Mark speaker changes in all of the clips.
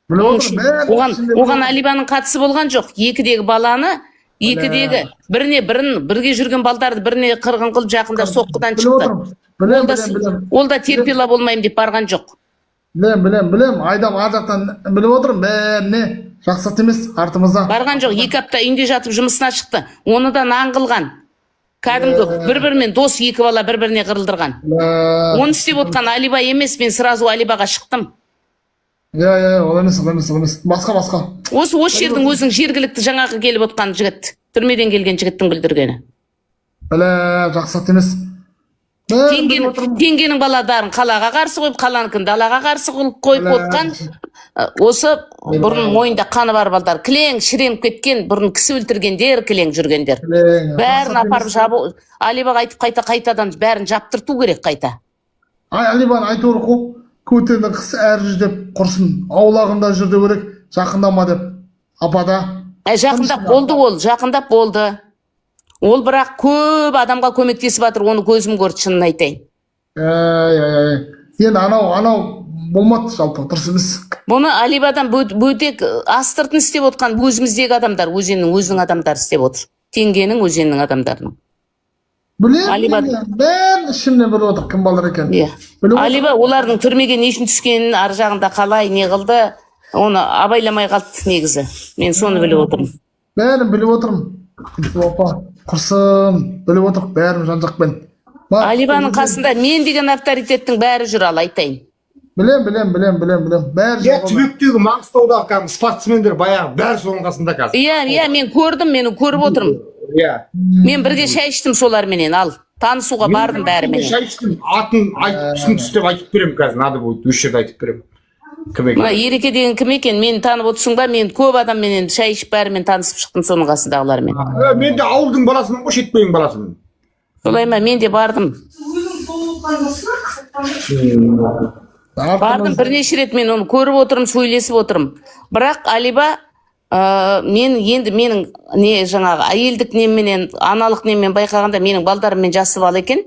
Speaker 1: Оған Алибаның қатысы болған жоқ. Екідегі баланы, екідегі бірге жүрген балдарды біріне қырғын қылып жақында соққыдан шықты. Ол да терпела болмайым деп барған жоқ.
Speaker 2: Білем. Айдап ажақтан біліп отырым, бәріне жақсат емес артымызда.
Speaker 1: Барған жоқ, 2 апта үйінде жатып жұмысына шықты. Оны да наң қылған. Кәдімгі бір-бірімен дос екі бала бір-біріне қырылдырған. Оны істеп отқан Алиба емес, мен сразу Алибаға шықтым.
Speaker 2: Ол емес. Басқа.
Speaker 1: Осы жердің өзің жергілікті жаңағы келіп отқан жігіт, түрмеден келген жігіттің бүлдіргені.
Speaker 2: Жақсат емес.
Speaker 1: Теңгенің баладарын қалаға қарсы қойып, қаланыкін далаға қарсы қойып отқан, осы бұрын мойында қаны бар балдар, кілең шіреніп кеткен, бұрын кісі өлтіргендер, кілең жүргендер. Бәрін апарып жабу, Алибаға айтып қайтадан бәрін жаптырту керек қайта.
Speaker 2: Алибаны айту керек қой, көтені қыс әр жүрдеп құрсын, аулағында жүрді керек, жақындама деп, апада.
Speaker 1: Жақындап болды. Ол бірақ көп адамға көмектесіп жатыр, оны көзім көрді, шынын айтайын.
Speaker 2: Енді анау болмады жалпы, дұрыс емес.
Speaker 1: Бұны Алибадан бөтек астыртын істеп отқан өзіміздегі адамдар, өзінің адамдары істеп отыр. Теңгенің өзеннің адамдарының.
Speaker 2: Білем, бәрін ішімнен біліп отыр, кім балар екен.
Speaker 1: Алиба олардың түрмеге не үшін түскенін, ар жағында қалай, не қылды, оны абайламай қалды негізі. Мен соны біліп отырмын.
Speaker 2: Бәрін біліп отырмын. Құрсын, біліп отырық, бәрін жан-жақпен.
Speaker 1: Алибаның қасында мен деген авторитеттің бәрі жүр, ал айтайын.
Speaker 2: Білем. Бәрі жүр.
Speaker 3: Түбектегі Маңғыстаудағы спортсмендер баяғы бәрі соның қасында қазір.
Speaker 1: Мен көрдім, мені көріп отырмын. Мен бірге шай іштім соларменен, ал. Танысуға бардым бәріменен.
Speaker 3: Шай іштім, атын түсін түстеп айтып берем қазір, надо будет, өз жерде айтып берем.
Speaker 1: Ереке деген кім екен, мені танып отырсың ба? Мен көп адамменен шай ішіп бәрімен танысып шықтым соның қасындағылармен.
Speaker 3: Мен де ауылдың баласымын, шетпейдің баласымын.
Speaker 1: Солай ма, мен де бардым. Бардым бірнеше рет, мен оны көріп отырмын, сөйлесіп отырмын. Бірақ Алиба менің жаңағы әйелдік немменен, аналық неммен байқағанда менің балдарыммен жасы бал екен.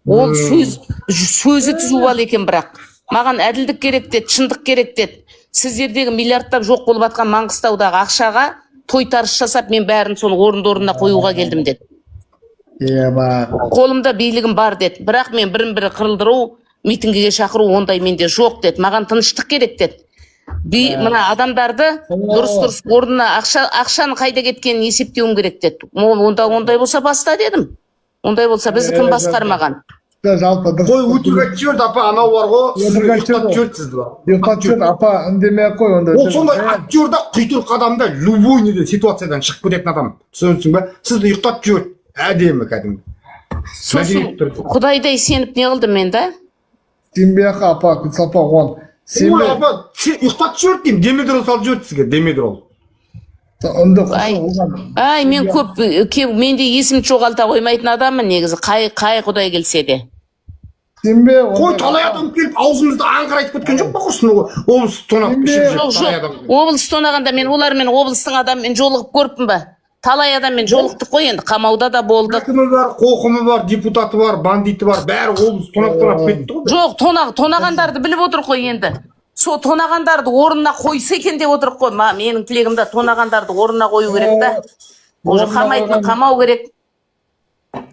Speaker 1: Ол сөзі түзу бал екен, бірақ маған әділдік керек деді, шындық керек деді. Сіздердегі миллиардтап жоқ болып атқан Маңғыстаудағы ақшаға тойтарыс жасап, мен бәрін соны орнына қоюға келдім деді. Қолымда билігім бар деді. Бірақ мен бірін-бірі қырылдыру, митингіге шақыру ондай менде жоқ деді. Маған тыныштық керек деді. Мына адамдарды дұрыс орнына ақшаны қайда кеткенін есептеуім керек деді. Ондай болса баста дедім. Ондай болса бізді кім басқармаған?
Speaker 3: Қой, өтірік айтып апа, анау бар ғой, ұйықтап жүрсіз ба?
Speaker 2: Ұйықтап жүрді, апа, үндемей қой онда.
Speaker 3: Ол сондай актерда құйтырық адамда любой ситуациядан шығып кететін адам. Түсінесің ба? Сізді ұйықтап жүрді, әдемі кәдімгі.
Speaker 1: Сосын Құдайдай сеніп не қылдым мен да?
Speaker 2: Сенбей апа, Күлсапа, оған.
Speaker 3: Ой, апа, сен ұйықтап жүрді деймін, демедрол салып жүрді сізге, демедрол.
Speaker 1: Мен көп, менде есім жоғалта қоймайтын адаммын негізі, қай Құдай келсе де.
Speaker 3: Қой, талай адам келіп, аузымызды аңғырайтып кеткен жоқ па құрсын, облыс тонақ
Speaker 1: жоқ. Облыс тонағанда мен олармен облыстың адаммен жолығып көріппін ба? Талай адаммен жолықтық қой енді, қамауда да болдық.
Speaker 3: Әкімі бар, қоқымы бар, депутаты бар, бандиті бар, бәрі облыс тонақ кетті ғой.
Speaker 1: Жоқ, тонағандарды біліп отыр қой енді. Со тонағандарды орнына қойса екен деп отырық қой. Менің тілегімді тонағандарды орнына қою керек та. Уже қамайтын қамау керек.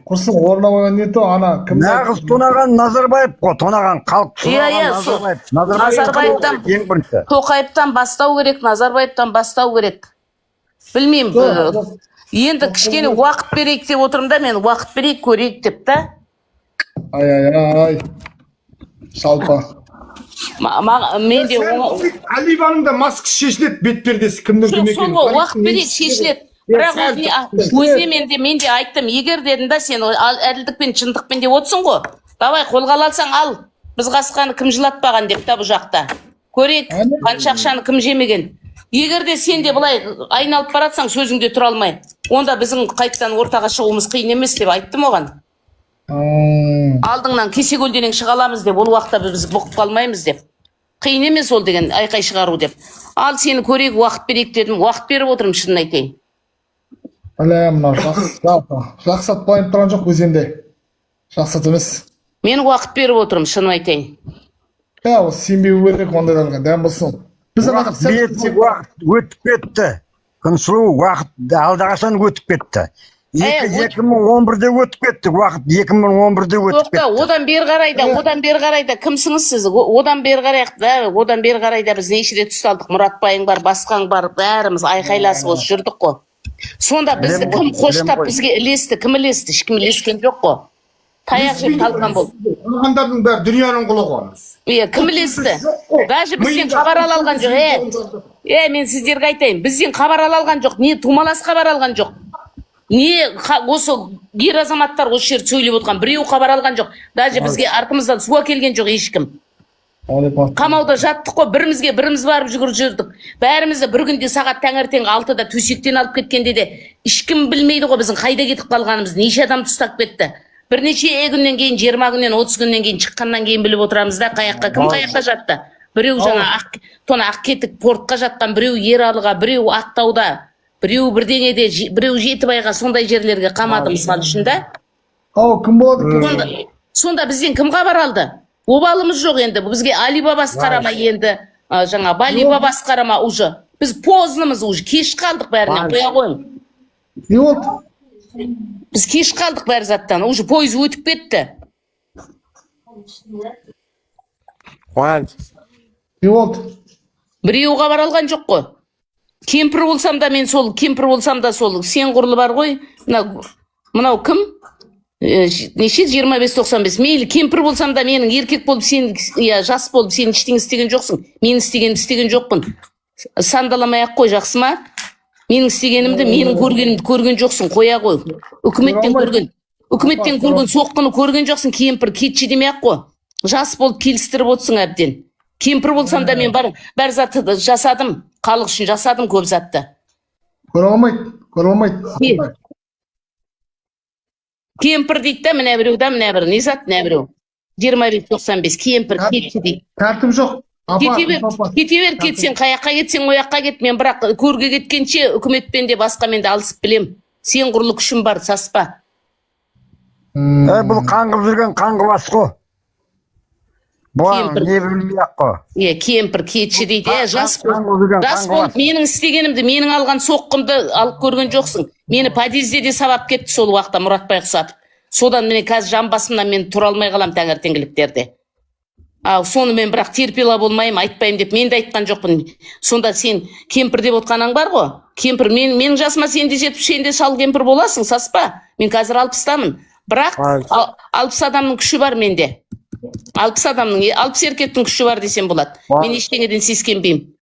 Speaker 2: Құрсын, орнына қойған не то, ана кім?
Speaker 4: Нағыз тонаған Назарбаев қой, тонаған халық.
Speaker 1: Назарбаевтан, Тоқаевтан бастау керек, Назарбаевтан бастау керек. Білмеймін, енді кішкене уақыт берейік деп отырмын да, мен уақыт берейік, көрейік деп та.
Speaker 2: Шалпа.
Speaker 1: Менде
Speaker 3: Алибаның да маскасы шешіледі, бетпердесі кімнің кім екенін.
Speaker 1: Соңғы уақыт берейік, шешіледі. Бірақ өзіне мен де айттым, егер дедім да, сен әділдікпен, шындықпен деп отырсың ғой. Давай, қолға алсаң ал. Біз қасқаны кім жылатпаған деп та бұл жақта. Көрейік, қанша ақшаны кім жемеген. Егер де сен де былай айналып баратсаң, сөзіңде тұра алмай, онда біздің қайтадан ортаға шығуымыз қиын емес деп айттым оған. Алдыңнан кесе көлденең шығаламыз деп, ол уақытта біз бұқып қалмаймыз деп. Қиын емес ол деген айқай шығару деп. Ал сені көрейік, уақыт берейік дедім, уақыт беріп отырмын, шынын айтайын.
Speaker 2: Жақсат байып тұрған жоқ өзенде. Жақсат емес.
Speaker 1: Мен уақыт беріп отырмын, шынын айтайын.
Speaker 2: Сенбеу керек ондайдарға, дәм болсын. Біз
Speaker 4: Уақыт өтіп кетті. Күнсұлу уақыт алдағашан өтіп кетті. 2011-де өтіп кетті. Уақыт 2011-де өтіп
Speaker 1: Тоқта,
Speaker 4: кетті.
Speaker 1: одан бері қарайда кімсіңіз сіз? Одан бері қарайда біз неше рет ұсталдық. Мұратбайың бар, басқаң бар, бәріміз айқайласып осы жүрдік қой. Сонда бізді кім қоштап бізге ілесті? Кім ілесті? Ешкім ілескен жоқ қой. Таяқ жеп қалған болды.
Speaker 3: Қылғандардың бәрі дүнияның құлы ғой.
Speaker 1: Иә, кім ілесті? Даже бізден хабар ала алған жоқ. Мен сіздерге айтайын, бізден хабар ала алған жоқ. Не тумалас хабар алған жоқ. Не осы ер азаматтар осы жерде сөйлеп отқан біреу хабар алған жоқ. Даже бізге артымыздан суға келген жоқ ешкім. Қамауда жаттық қой, біріміз барып жүгіріп жүрдік. Бәрімізді бір күнде сағат таңертең 6-да төсектен алып кеткенде де ешкім білмейді ғой біздің қайда кетіп қалғанымызды. Неше адам ұстап кетті. Бірнеше күннен кейін, 20 күннен, 30 күннен кейін шыққаннан кейін біліп отырамыз да, кім қаяққа жатты. Біреу жаңа ақ кетік портқа жатқан, біреу Ералыға, біреу Ақтауда, біреу бірдеңеде, біреу Жетібайға, сондай жерлерге қамады мысалы үшін да.
Speaker 2: Кім болады?
Speaker 1: Сонда бізден кім хабар алды? Обалымыз жоқ енді. Бізге Алибабасы қарама енді. Жаңа Балибабасы қарама уже. Біз позднымыз уже. Кеш қалдық бәрінен. Қоя қойың.
Speaker 2: Не болды?
Speaker 1: Біз кеш қалдық бәр заттан. Уже пойыз өтіп кетті.
Speaker 2: Не болды?
Speaker 1: Біреу хабар алған жоқ қой. Кемпір болсам да сол сен құрлы бар ғой. Мынау кім? Неше 25-95. Мейлі кемпір болсам да менің еркек болып сен жас болып сен ештеңе істеген жоқсың. Мен істеген жоқпын. Сандаламай-ақ қой, жақсы ма? Менің істегенімді, менің көрген жоқсың, қоя қой. Үкіметтен көрген соққыны көрген жоқсың, кемпір кетші демей-ақ қой. Жас болып келістіріп отсың әбден. Кемпір болсам да мен бар затты жасадым, халық үшін жасадым көп затты.
Speaker 2: Көре алмайды.
Speaker 1: Кемпір дейді да, міне біреу, не зат, міне біреу. 25-95, кемпір кетші дейді.
Speaker 2: Тәртіп жоқ.
Speaker 1: Кете бер, кетсең, қаяққа кетсең, ояққа кет. Мен бірақ көрге кеткенше үкіметпен де басқамен де алысып білем. Сен құрлы күшін бар, саспа.
Speaker 4: Бұл қаңғып жүрген қаңғыбас қой. Бұған не білмей-ақ қой.
Speaker 1: Кемпір кетші дейді. Жас болып менің істегенімді, менің алған соққымды алып көрген жоқсың. Мені подъезде де сабап кетті сол уақытта Мұратбай ұқсатып. Содан мені қазір жан басымнан мен тұра алмай қалам таңертеңгіліктерде. Соны мен бірақ терпела болмайым, айтпайым деп мен де айтқан жоқпын. Сонда сен кемпір деп отқанаң бар ғой. Кемпір, менің жасыма сен де жетіп, сен де шал кемпір боласың, саспа. Мен қазір 60-тамын. Бірақ 60 адамның күші бар менде. 60 еркектің күші бар десем болады. Мен ештеңеден сескенбеймін.